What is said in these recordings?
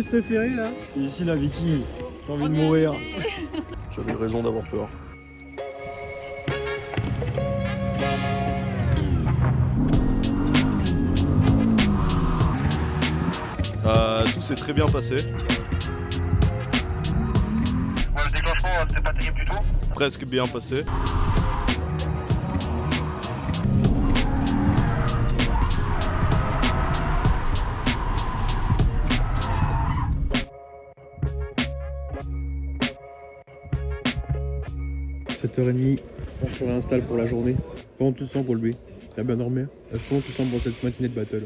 Préféré là, c'est ici la Vicky. J'ai envie de mourir. J'avais raison d'avoir peur. Tout s'est très bien passé. Le déclenchement, c'était pas terrible du tout. Presque bien passé. – 7h30, on se réinstalle pour la journée. Comment tu te sens, Colby? T'as bien dormi? Comment tu te sens pour cette matinée de battle?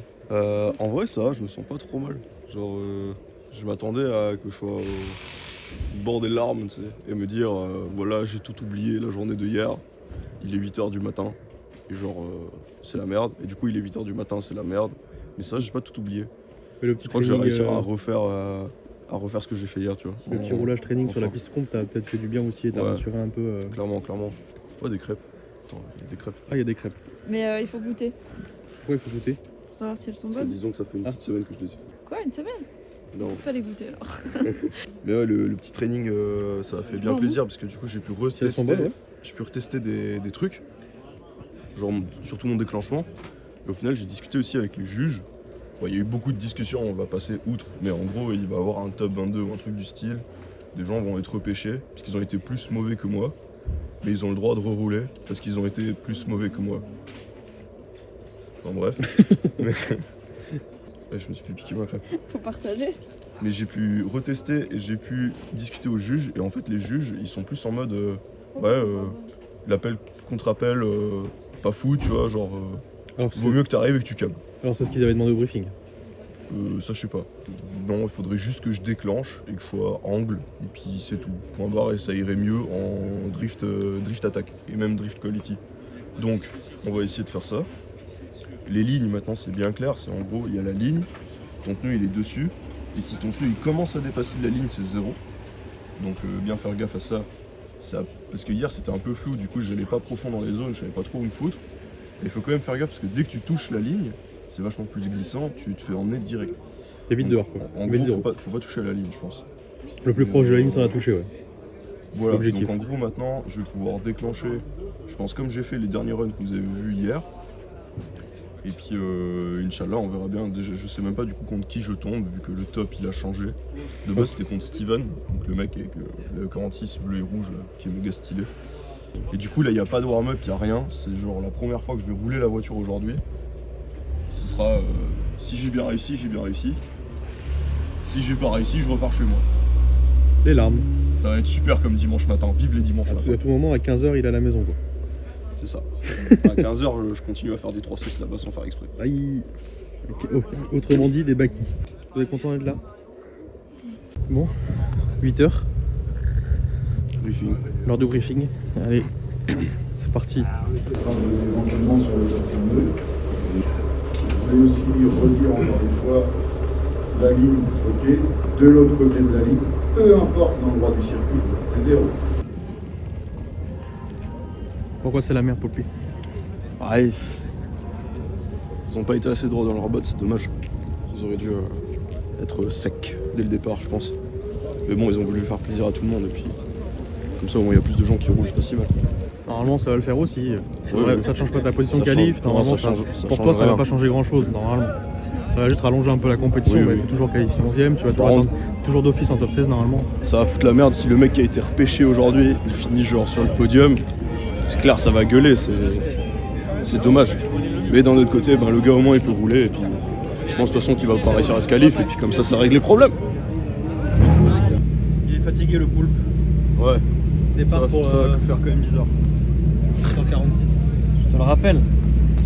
En vrai, ça va, je me sens pas trop mal. Genre, je m'attendais à que je sois au bord des larmes, tu sais, et me dire, voilà, j'ai tout oublié la journée de hier. Il est 8h du matin, et genre, c'est la merde. Et du coup, il est 8h du matin, c'est la merde. Mais ça, j'ai pas tout oublié. Mais le petit Je crois que je vais training, réussir à refaire ce que j'ai fait hier, tu vois. le petit roulage training sur la piste comp, t'as peut-être fait du bien aussi et t'as rassuré un peu. Clairement. Ouais, des crêpes. Attends, il y a des crêpes. Ah, il y a des crêpes. Mais il faut goûter. Pourquoi il faut goûter? Pour savoir si elles sont Parce que bonnes. disons que ça fait une petite semaine que je les ai fait. Quoi, une semaine? Non. Faut les goûter alors. Mais ouais, le petit training, ça a fait bien plaisir parce que du coup, j'ai pu Elles sont bonnes, ouais. J'ai pu retester des trucs, genre surtout mon déclenchement. Et au final, j'ai discuté aussi avec les juges. Bon, il y a eu beaucoup de discussions, on va passer outre, mais en gros, il va y avoir un top 22 ou un truc du style. Des gens vont être repêchés parce qu'ils ont été plus mauvais que moi, mais ils ont le droit de rerouler parce qu'ils ont été plus mauvais que moi. Enfin bref. Mais... ouais, je me suis fait piquer ma crêpe. Faut partager. Mais j'ai pu retester et j'ai pu discuter aux juges. Et en fait, les juges, ils sont plus en mode l'appel contre appel, pas fou, tu vois, genre Alors, vaut mieux que t'arrives et que tu câbles. Alors c'est ce qu'ils avaient demandé au briefing. Ça, je sais pas. Non, il faudrait juste que je déclenche et que je sois angle, et puis c'est tout. Point barre, et ça irait mieux en drift attack et même drift quality. Donc, on va essayer de faire ça. Les lignes, maintenant, c'est bien clair. C'est en gros, il y a la ligne, ton pneu, il est dessus. Et si ton pneu, il commence à dépasser la ligne, c'est 0. Donc, bien faire gaffe à ça. Parce que hier, c'était un peu flou. Du coup, je n'allais pas profond dans les zones, je savais pas trop où me foutre. Et il faut quand même faire gaffe, parce que dès que tu touches la ligne, c'est vachement plus glissant, tu te fais emmener direct. T'es vite dehors, quoi. En gros, faut pas toucher à la ligne, je pense. Le plus proche de la ligne, ça va toucher, ouais. Voilà, Objectif. donc en gros, maintenant, je vais pouvoir déclencher, je pense, comme j'ai fait les derniers runs que vous avez vus hier. Et puis, Inch'Allah, on verra bien. Déjà, je sais même pas du coup contre qui je tombe, vu que le top, il a changé. De base, c'était contre Steven, donc le mec avec le 46 bleu et rouge, là, qui est méga stylé. Et du coup, là, il n'y a pas de warm-up, il n'y a rien. C'est genre la première fois que je vais rouler la voiture aujourd'hui. Ce sera, si j'ai bien réussi, j'ai bien réussi. Si j'ai pas réussi, je repars chez moi. Les larmes. Ça va être super comme dimanche matin. Vive les dimanches matins. À tout moment, à 15h, il est à la maison, quoi. C'est ça. À 15h, je continue à faire des 3-6 là-bas sans faire exprès. Aïe. Autrement dit, des bakis. Vous êtes content d'être là? Bon, 8h, Briefing. l'heure du briefing. Allez, c'est parti. Éventuellement sur le top 22. Je vais aussi redire encore une fois la ligne, ok, de l'autre côté de la ligne, peu importe l'endroit du circuit, c'est 0. Pourquoi c'est la merde, Poppy? Ouais. Ils ont pas été assez droits dans leur botte, c'est dommage. Ils auraient dû être secs dès le départ, je pense. Mais bon, ils ont voulu faire plaisir à tout le monde et puis comme ça au moins il y a plus de gens qui roulent, c'est pas si mal. Normalement, ça va le faire aussi. Ouais. Ça change pas ta position de Ça qualif. change- Normalement, non, ça change pour toi, ça rien. va pas changer grand chose. Normalement, ça va juste rallonger un peu la compétition. Oui, Mais oui. t'es toujours qualifié 11ème. Tu vas Par contre- toujours d'office en top 16 normalement. Ça va foutre la merde si le mec qui a été repêché aujourd'hui, il finit genre sur le podium. C'est clair, ça va gueuler, c'est dommage. Mais d'un autre côté, ben, le gars au moins il peut rouler et puis je pense de toute façon qu'il va pas réussir à se qualif et puis comme ça règle les problèmes. Il est fatigué, le poulpe. Ouais. Départ pour ça va faire quand même bizarre. 146. Je te le rappelle.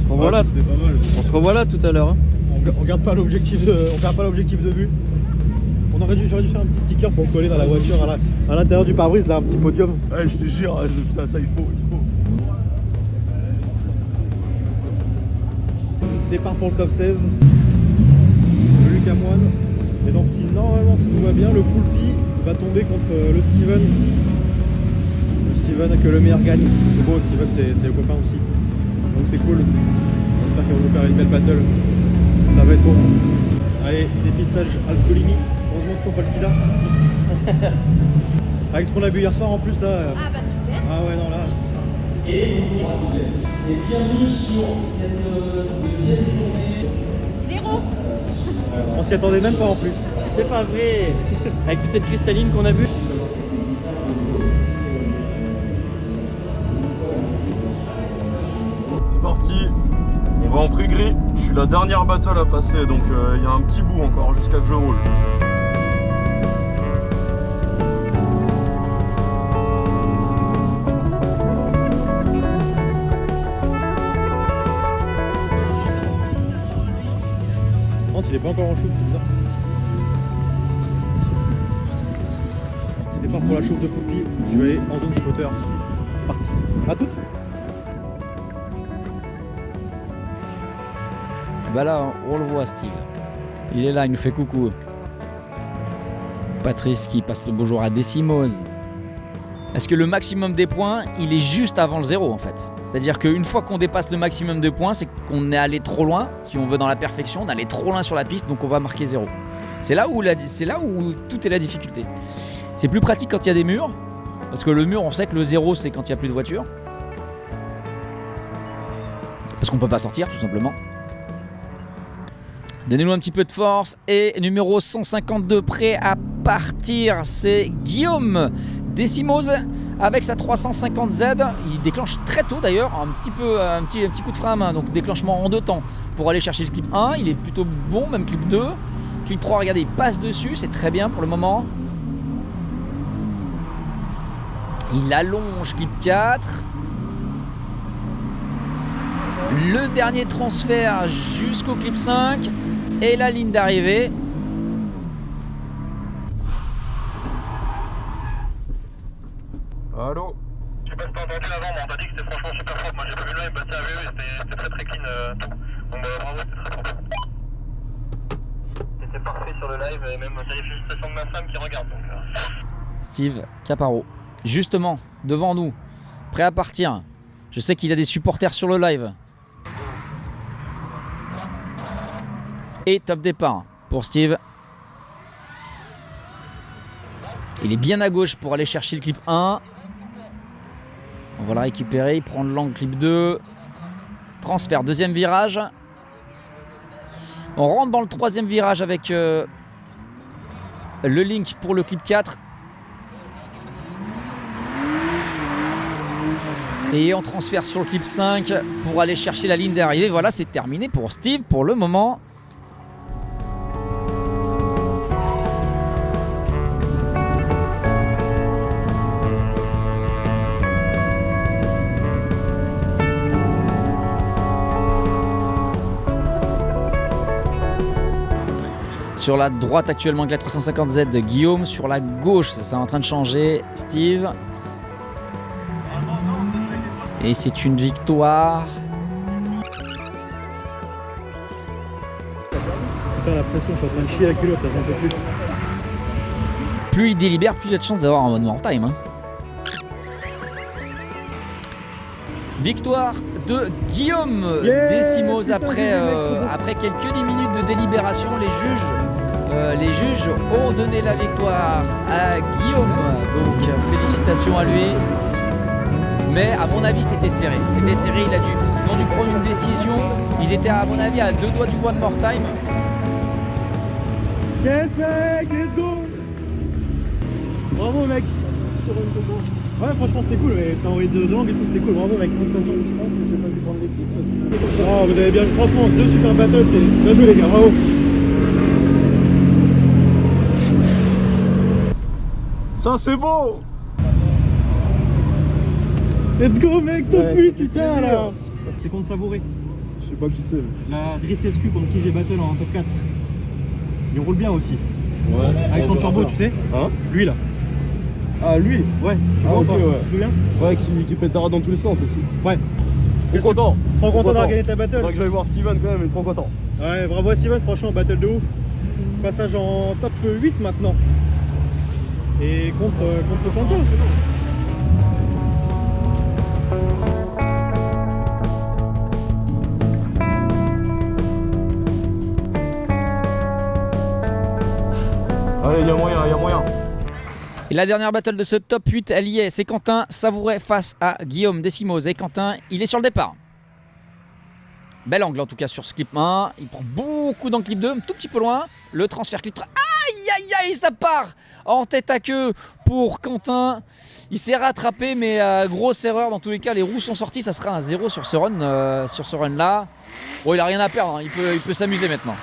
On se revoit là. C'était pas mal. On se revoit là tout à l'heure. Hein. On garde pas l'objectif de vue. J'aurais dû faire un petit sticker pour coller dans la voiture à l'intérieur du pare-brise, là, un petit podium. Ouais, je te jure, putain, ça il faut. Départ pour le top 16. Le Lucas Moine. Et donc normalement si tout va bien, le Poulpi va tomber contre le Steven. Le Steven que le meilleur gagne. C'est beau, Steven c'est le copain aussi. Donc c'est cool. J'espère qu'ils vont nous faire une belle battle. Ça va être beau. Allez, dépistage alcoolémie. Heureusement pas le sida. Avec ce qu'on a bu hier soir en plus là. Ah bah super. Ah ouais non là. Et bonjour à toutes et à tous et bienvenue sur cette deuxième journée. 0. On s'y attendait même pas en plus. C'est pas vrai. Avec toute cette cristalline qu'on a bu. C'est parti. On va en prix gris. Je suis la dernière battle à passer, donc il y a un petit bout encore jusqu'à que je roule. Il est pas encore en chauffe, c'est bizarre. Départ pour la chauffe de Poulpi. Je vais aller en zone spotter. C'est parti. À toutes. Bah là, on le voit, Steve. Il est là, il nous fait coucou. Patrice qui passe le bonjour à Décimose. Parce que le maximum des points, il est juste avant le 0 en fait. C'est-à-dire qu'une fois qu'on dépasse le maximum de points, c'est qu'on est allé trop loin. Si on veut dans la perfection, on est allé trop loin sur la piste, donc on va marquer 0. C'est là où tout est la difficulté. C'est plus pratique quand il y a des murs. Parce que le mur, on sait que le 0, c'est quand il n'y a plus de voiture. Parce qu'on ne peut pas sortir, tout simplement. Donnez-nous un petit peu de force. Et numéro 152 prêt à partir, c'est Guillaume Décimose avec sa 350Z. Il déclenche très tôt d'ailleurs, un petit coup de frein à main, donc déclenchement en 2 temps pour aller chercher le clip 1. Il est plutôt bon, même clip 2. Clip 3, regardez, il passe dessus, c'est très bien pour le moment. Il allonge clip 4. Le dernier transfert jusqu'au clip 5 et la ligne d'arrivée. Allô? Je sais pas si t'as entendu avant, mais on t'a dit que c'était franchement super fort. Moi j'ai pas vu le live, bah c'est un VV, c'était très très clean tout. Donc bah bravo, c'était très fort. C'était parfait sur le live, et même j'ai les félicitations de ma femme qui regarde donc. Steve Caparo, justement, devant nous, prêt à partir. Je sais qu'il y a des supporters sur le live. Et top départ pour Steve. Il est bien à gauche pour aller chercher le clip 1. On va la récupérer, il prend l'angle clip 2. Transfert, deuxième virage. On rentre dans le troisième virage avec le link pour le clip 4. Et on transfère sur le clip 5 pour aller chercher la ligne d'arrivée. Voilà, c'est terminé pour Steve pour le moment. Sur la droite actuellement avec la 350Z de Guillaume. Sur la gauche, ça c'est en train de changer, Steve. Et c'est une victoire. Putain la pression, je suis en train de chier la culotte, là, j'en peux plus. Plus il délibère, plus il a de chance d'avoir un one time. Hein. Victoire de Guillaume Décimose après quelques minutes de délibération. Les juges ont donné la victoire à Guillaume. Donc félicitations à lui. Mais à mon avis c'était serré. C'était serré, ils ont dû prendre une décision. Ils étaient à mon avis à 2 doigts du one more time. Yes mec, let's go. Bravo mec. Ouais franchement c'était cool, mais ça envoyé de langue et tout, c'était cool, bravo mec, félicitations. Je pense que j'ai pas dû prendre les suites. Oh vous avez bien, franchement, 2 super battles, c'est bien joué les gars, bravo. Ça c'est beau! Let's go mec, top Ouais, 8 ça fait putain plaisir. là. T'es contre Savouré. Je sais pas qui c'est. La Drift SQ contre qui j'ai battle en top 4. Il roule bien aussi. Ouais. Avec son turbo tu sais. Hein? Lui là. Ah lui? Ouais, tu Ah, vois ok, pas, ouais. tu te souviens? Ouais, qui pétara dans tous les sens aussi. Ouais. Trop content! Trop content d'avoir gagné ta battle. Faudrait que j'aille voir Steven quand même, mais trop content. Ouais, bravo à Steven, franchement, battle de ouf. Passage en top 8 maintenant. Et contre Quentin. Allez, y a moyen. Et la dernière battle de ce top 8, elle y est. C'est Quentin Savouret face à Guillaume Décimose. Et Quentin, il est sur le départ. Bel angle en tout cas sur ce clip 1. Il prend beaucoup dans le clip 2, un tout petit peu loin. Le transfert clip 3. Aïe aïe aïe, ça part en tête à queue pour Quentin. Il s'est rattrapé, mais grosse erreur. Dans tous les cas, les roues sont sorties. Ça sera un 0 sur ce run là. Bon, il a rien à perdre, hein. Il peut s'amuser maintenant.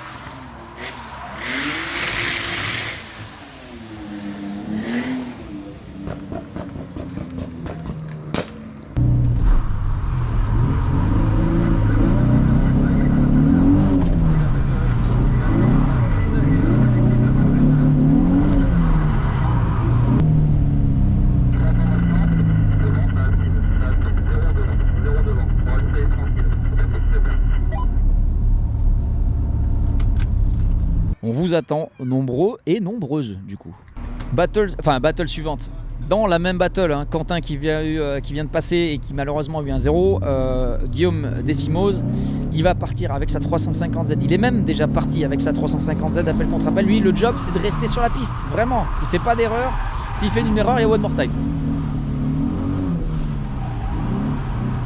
On vous attend nombreux et nombreuses du coup. Battle suivante. Dans la même battle, hein, Quentin qui vient de passer et qui malheureusement a eu un 0, Guillaume Décimose, il va partir avec sa 350Z. Il est même déjà parti avec sa 350Z, appel contre appel. Lui, le job, c'est de rester sur la piste, vraiment. Il fait pas d'erreur. S'il fait une erreur, il y a one more time.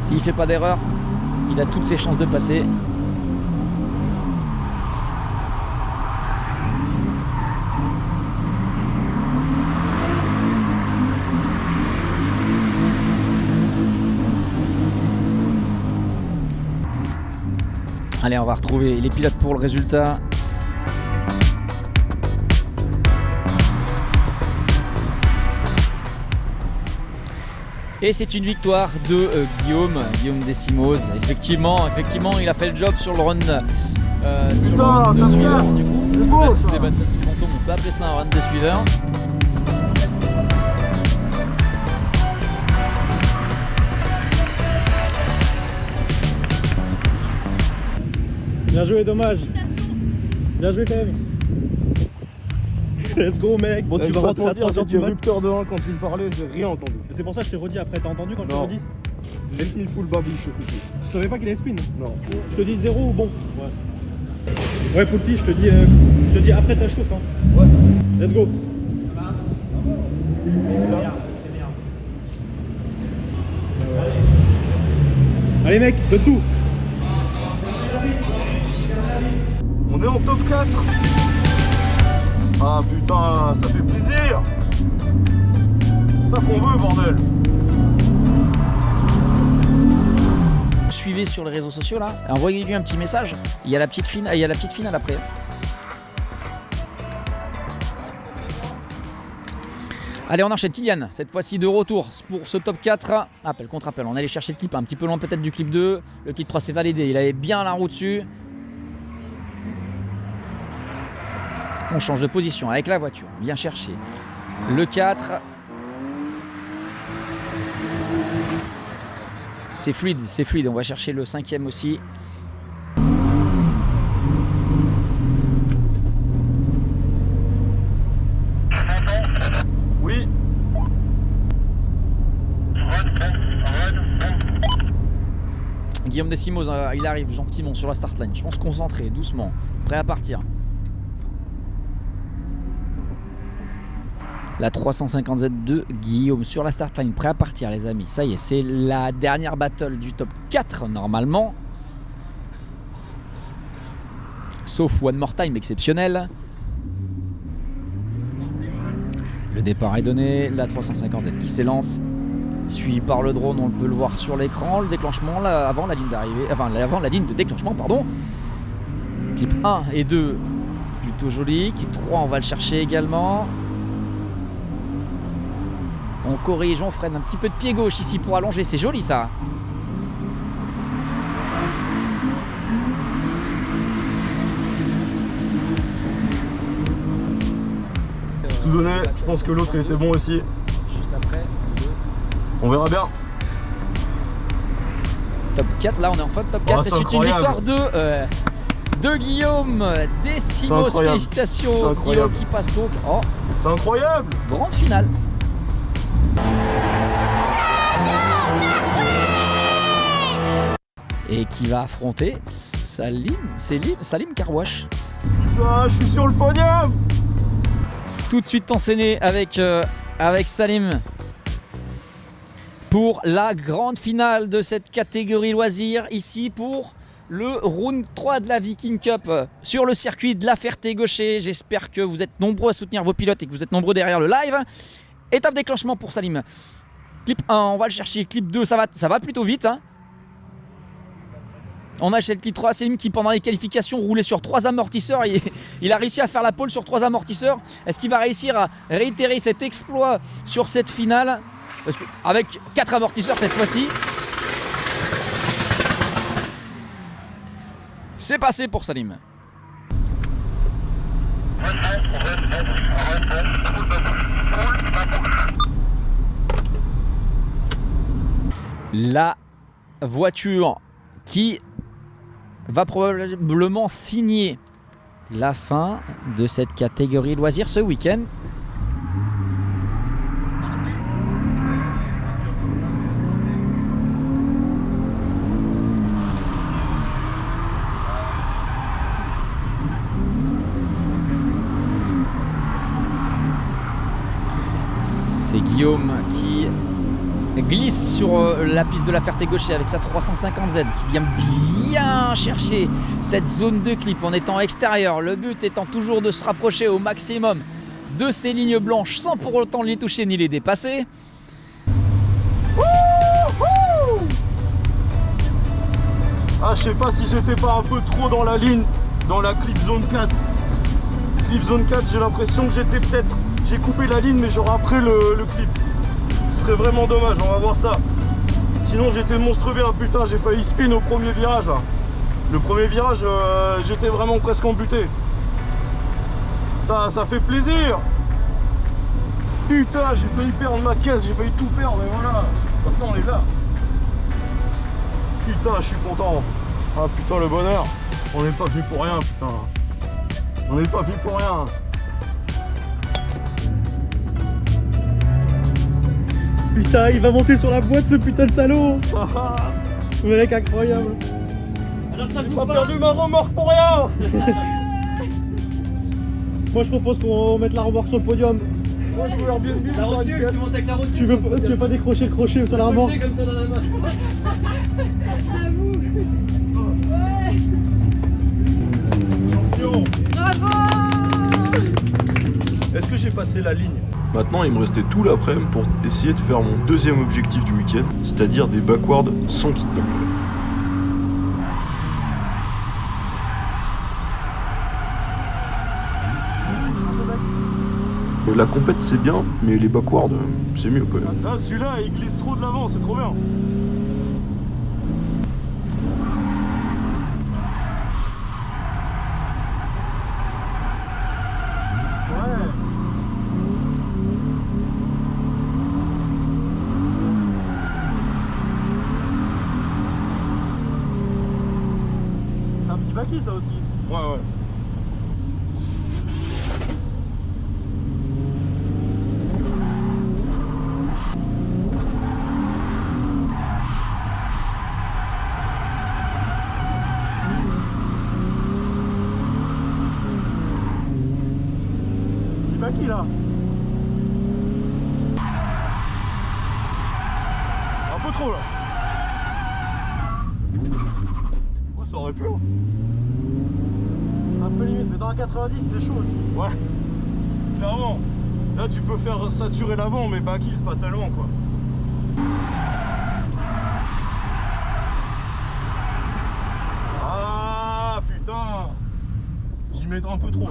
S'il fait pas d'erreur, il a toutes ses chances de passer. Allez, on va retrouver les pilotes pour le résultat. Et c'est une victoire de Guillaume Décimose. Effectivement, il a fait le job sur le run, de suiveur. Du coup, c'est beau, même si des battles de fantômes, on peut appeler ça un run de suiveur. Bien joué, dommage. Bien joué quand même. Let's go mec. Bon, tu vas rentrer à dire, 3h du j'ai mat. rupteur de 1 quand tu me parlais, j'ai rien entendu. C'est pour ça que je t'ai redit après, t'as entendu quand je t'ai Non. redit? J'ai fini full babiche, c'est tout. Je savais pas qu'il allait spin. Non. Je te dis 0 ou bon? Ouais Poulpi, je te dis après ta chauffe hein. Ouais. Let's go. Allez mec, donne tout. On est en top 4. Ah putain, ça fait plaisir. Ça qu'on veut, bordel. Suivez sur les réseaux sociaux là, envoyez-lui un petit message. Il y a la petite finale après. Allez, on enchaîne. Kylian, cette fois-ci de retour pour ce top 4. Appel contre appel. On allait chercher le clip un petit peu loin peut-être du clip 2. Le clip 3 s'est validé. Il avait bien la roue dessus. On change de position avec la voiture. On vient chercher le 4. C'est fluide. On va chercher le 5e aussi. Oui. Guillaume Décimose, il arrive gentiment sur la start line. Je pense concentré, doucement, prêt à partir. La 350Z de Guillaume sur la start line, prêt à partir les amis. Ça y est, c'est la dernière battle du top 4 normalement. Sauf one more time exceptionnel. Le départ est donné, la 350Z qui s'élance. Suivi par le drone, on peut le voir sur l'écran. Le déclenchement là, avant la ligne d'arrivée, avant la ligne de déclenchement, pardon. Clip 1 et 2, plutôt joli. Clip 3, on va le chercher également. On corrige, on freine un petit peu de pied gauche ici pour allonger, c'est joli ça. Tout donné, je pense que l'autre était bon aussi. Juste après, On verra bien. top 4, là on est en fin de top 4 et c'est une victoire de Guillaume Décimos. Félicitations Guillaume qui passe donc en C'est incroyable. grande finale. Et qui va affronter Salim Carwash. Putain, je suis sur le podium. tout de suite enchaîner avec Salim pour la grande finale de cette catégorie loisirs, ici pour le round 3 de la Viking Cup sur le circuit de la Ferté-Gaucher. J'espère que vous êtes nombreux à soutenir vos pilotes et que vous êtes nombreux derrière le live. Étape déclenchement pour Salim. Clip 1, on va le chercher. Clip 2, ça va plutôt vite. Hein. On a chez le clip 3 Salim qui, pendant les qualifications, roulait sur 3 amortisseurs. Il a réussi à faire la pole sur 3 amortisseurs. Est-ce qu'il va réussir à réitérer cet exploit sur cette finale? Parce qu'avec 4 amortisseurs cette fois-ci, c'est passé pour Salim. La voiture qui va probablement signer la fin de cette catégorie loisirs ce week-end. C'est Guillaume qui glisse sur la piste de la Ferté-Gaucher avec sa 350Z qui vient bien chercher cette zone de clip en étant extérieur. Le but étant toujours de se rapprocher au maximum de ces lignes blanches sans pour autant les toucher ni les dépasser. Ah, je sais pas si j'étais pas un peu trop dans la ligne, dans la clip zone 4. Clip zone 4, j'ai l'impression que j'ai coupé la ligne mais j'aurais après le clip. Ce serait vraiment dommage, on va voir ça. Sinon j'étais monstre bien, putain, j'ai failli spin au premier virage là. Le premier virage, j'étais vraiment presque embuté. Putain, ça fait plaisir. Putain, j'ai failli perdre ma caisse, j'ai failli tout perdre, mais voilà. Maintenant on est là. Putain, je suis content. Ah putain, le bonheur. On n'est pas venu pour rien, putain. On n'est pas venu pour rien. Putain, il va monter sur la boîte ce putain de salaud. Mec, incroyable. Alors ça, j'ai pas perdu ma remorque pour rien. Moi je propose qu'on mette la remorque sur le podium. Moi je veux leur bien La rotule, tu montes avec la rotule. Tu veux pas décrocher le crochet sur la remorque? Comme ça dans la main. Bravo. Est-ce que j'ai passé la ligne? Maintenant, il me restait tout l'après-midi pour essayer de faire mon deuxième objectif du week-end, c'est-à-dire des backwards sans kit. La compète c'est bien, mais les backwards c'est mieux quand même. Ah, celui-là il glisse trop de l'avant, c'est trop bien. C'est un petit baquet ça aussi. Ouais. Petit baquet là. Un peu trop là. Ouais, ça aurait pu. Hein. C'est un peu limite, mais dans la 90 c'est chaud aussi. Ouais, clairement. Là tu peux faire saturer l'avant, mais baquille c'est pas tellement quoi. Ah putain, j'y mets un peu trop.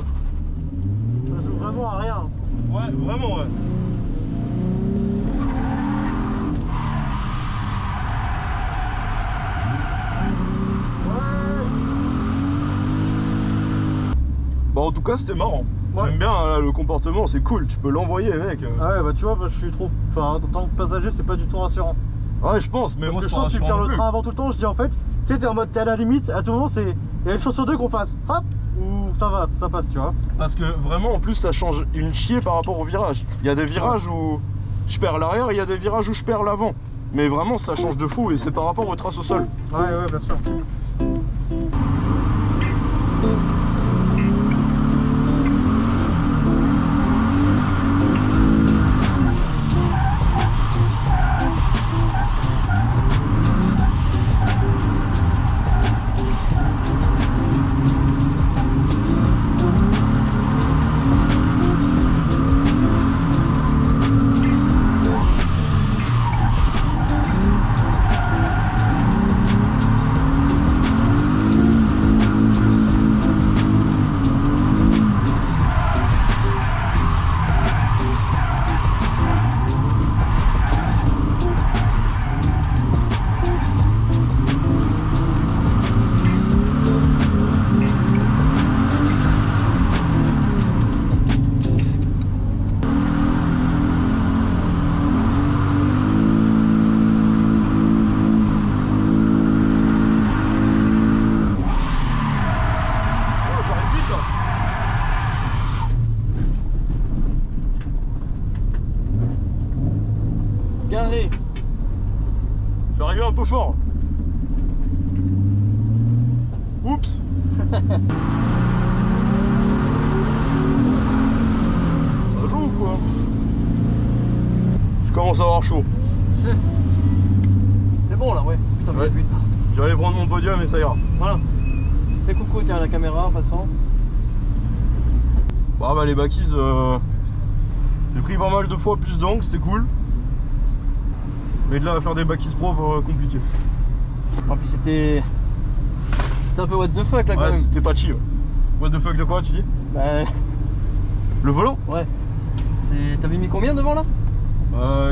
Ça joue vraiment à rien. Ouais, vraiment ouais. Bon, en tout cas c'était marrant. Ouais. J'aime bien là, le comportement, c'est cool, tu peux l'envoyer mec. Ah ouais, bah tu vois, je trouve. Enfin, en tant que passager, c'est pas du tout rassurant. Ouais, je pense, mais Parce moi que c'est je pas sens que tu rassurant perds non le plus. train avant tout le temps. Je dis en fait, tu sais, t'es en mode, t'es à la limite, à tout moment, c'est. Il y a une chose sur deux qu'on fasse hop ou ça va, ça passe, tu vois. Parce que vraiment en plus ça change une chier par rapport au virage. Il y a des virages où je perds l'arrière, il y a des virages où je perds l'avant. Mais vraiment ça change de fou et c'est par rapport aux traces au sol. Ouais, bien sûr. garé. J'arrivais un peu fort. Oups. Ça joue ou quoi? Je commence à avoir chaud. C'est bon là, ouais. Putain, mais Ouais. J'allais prendre mon podium et ça ira. Voilà. Fais coucou, tiens, à la caméra en passant. Bah les backies, j'ai pris pas mal de fois plus d'angles, c'était cool. Mais de là à faire des backies propres, compliqué. En plus, c'était un peu what the fuck là quand Ouais, même. c'était patchy. Ouais. What the fuck de quoi tu dis? Bah, Le volant? ouais. T'avais mis combien devant là?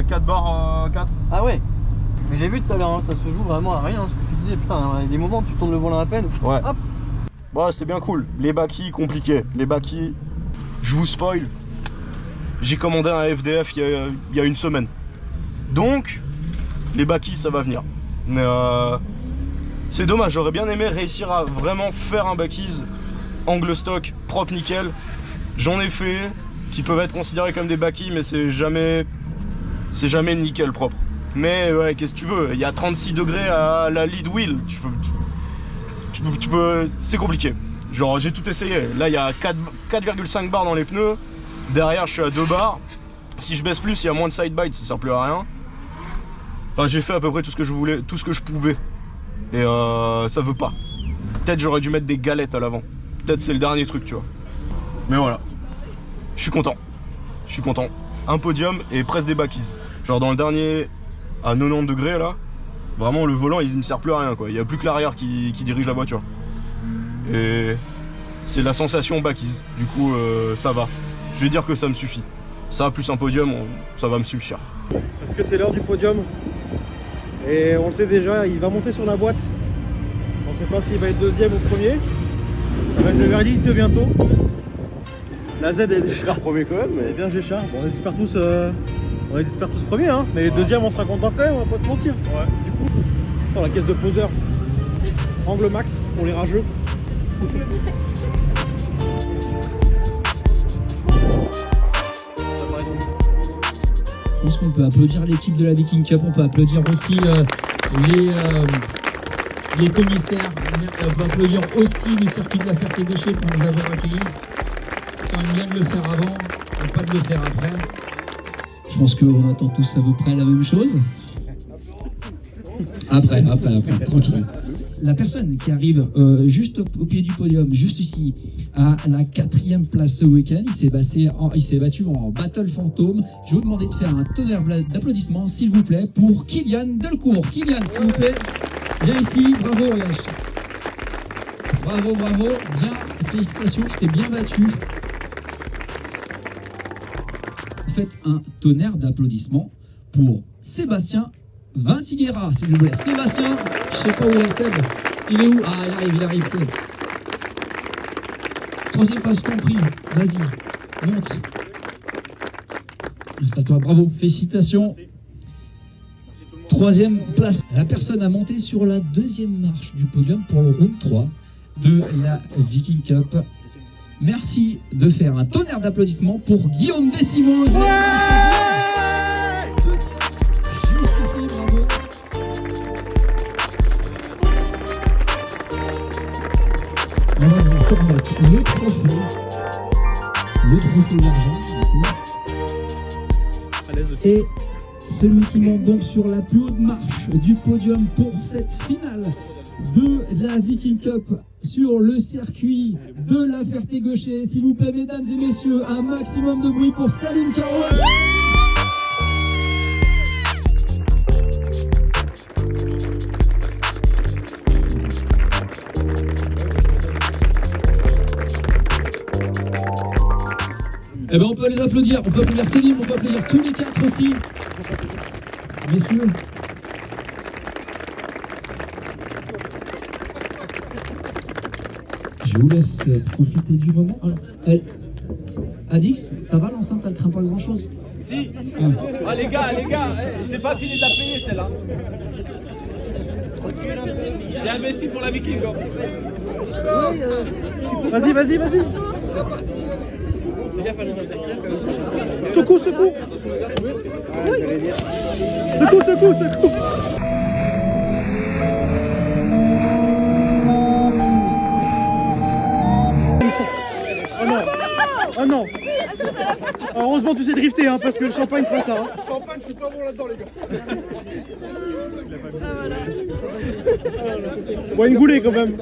4 barres 4. Ah ouais. Mais j'ai vu tout à l'heure, hein, ça se joue vraiment à rien, ce que tu disais. Putain, il y a des moments où tu tournes le volant à peine. Ouais. Hop. Ouais, c'était bien cool. Les backies compliqués. Les backies, je vous spoil. J'ai commandé un FDF il y a une semaine. Donc, les backies, ça va venir. Mais c'est dommage, j'aurais bien aimé réussir à vraiment faire un backies angle stock, propre nickel. J'en ai fait, qui peuvent être considérés comme des backies, mais c'est jamais le nickel propre. Mais ouais, qu'est-ce que tu veux, il y a 36 degrés à la lead wheel, tu peux, c'est compliqué. Genre j'ai tout essayé, là il y a 4,5 bars dans les pneus, derrière je suis à 2 bars, si je baisse plus il y a moins de side bite, ça sert plus à rien. Enfin j'ai fait à peu près tout ce que je voulais, tout ce que je pouvais, et ça veut pas. Peut-être j'aurais dû mettre des galettes à l'avant, peut-être c'est le dernier truc tu vois. Mais voilà, je suis content, un podium et presque des backies. Genre dans le dernier à 90 degrés là, vraiment le volant il me sert plus à rien quoi, il n'y a plus que l'arrière qui dirige la voiture. Et c'est la sensation backies, du coup ça va. Je vais dire que ça me suffit. Ça plus un podium, ça va me suffire. Parce que c'est l'heure du podium. Et on le sait déjà, il va monter sur la boîte. On ne sait pas s'il va être deuxième ou premier. Ça va être le verdict bientôt. La Z est super premier quand même, mais bien Géchard. Bon, on espère tous premiers, hein. Mais deuxième on sera content quand même, on va pas se mentir. Ouais. Du coup, dans la caisse de poseur, angle max pour les rageux. Je pense qu'on peut applaudir l'équipe de la Viking Cup, on peut applaudir aussi les commissaires, on peut applaudir aussi le circuit de la Ferté-Gaucher pour nous avoir accueillis. C'est quand même bien de le faire avant et pas de le faire après. Je pense qu'on attend tous à peu près la même chose. Après, tranquille. La personne qui arrive juste au pied du podium, juste ici, à la 4e place ce week-end, il s'est battu en Battle Fantôme. Je vais vous demander de faire un tonnerre d'applaudissements, s'il vous plaît, pour Kylian Delcourt. Kylian, s'il vous plaît, viens ici, bravo, regarde. Bravo, bien, félicitations, tu t'es bien battu. Faites un tonnerre d'applaudissements pour Sébastien Vinciguera, s'il vous plaît. Sébastien, je sais pas où est Seb. Il est où? Ah, il arrive, Seb. 3e place compris. Vas-y, monte. C'est à toi, bravo, félicitations. 3e place. La personne a monté sur la 2e marche du podium pour le round 3 de la Viking Cup. Merci de faire un tonnerre d'applaudissements pour Guillaume Décimos. On va vous remettre le trophée d'argent, et celui qui monte donc sur la plus haute marche du podium pour cette finale de la Viking Cup sur le circuit de la Ferté-Gaucher. S'il vous plaît, mesdames et messieurs, un maximum de bruit pour Salim Caro. Eh ben on peut les applaudir, on peut applaudir Céline, on peut applaudir tous les 4 aussi. Messieurs. Je vous laisse profiter du moment. Adix, ça va l'enceinte, elle craint pas grand chose? Si. Ah les gars, j'ai pas fini de la payer celle-là. J'ai investi pour la Viking. Vas-y. Secoue, secoue. Secoue, secoue, secoue. Oh non. Oh non. Alors, heureusement tu sais drifter hein, parce que le champagne c'est pas ça. Hein. Champagne je suis pas bon là-dedans les gars. Bon une goulée quand même.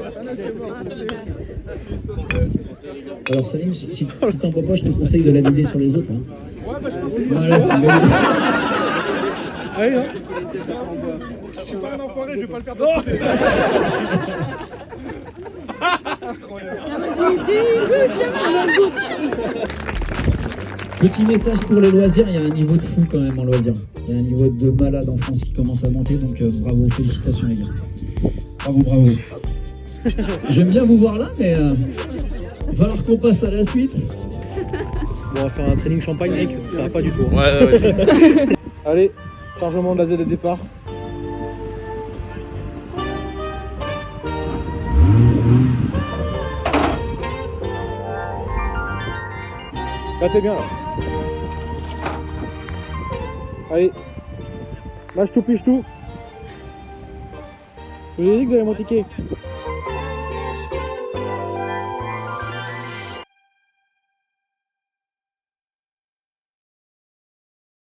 Alors Salim, si t'en peux pas, je te conseille de la vider sur les autres. Hein. Ouais bah je pense que Voilà, c'est bon. Allez hein. Je suis pas un enfoiré, je vais pas le faire de l'autre côté. Petit message pour les loisirs, il y a un niveau de fou quand même en loisirs. Il y a un niveau de malade en France qui commence à monter, donc bravo, félicitations les gars. Bravo, bravo. J'aime bien vous voir là, mais il va falloir qu'on passe à la suite. Bon on va faire un training champagne mec, parce que ça va pas du tout. Ouais. Allez, chargement de la Z de départ. Là t'es bien là. Allez. Lâche tout, piche tout. Je vous ai dit que vous avez mon ticket.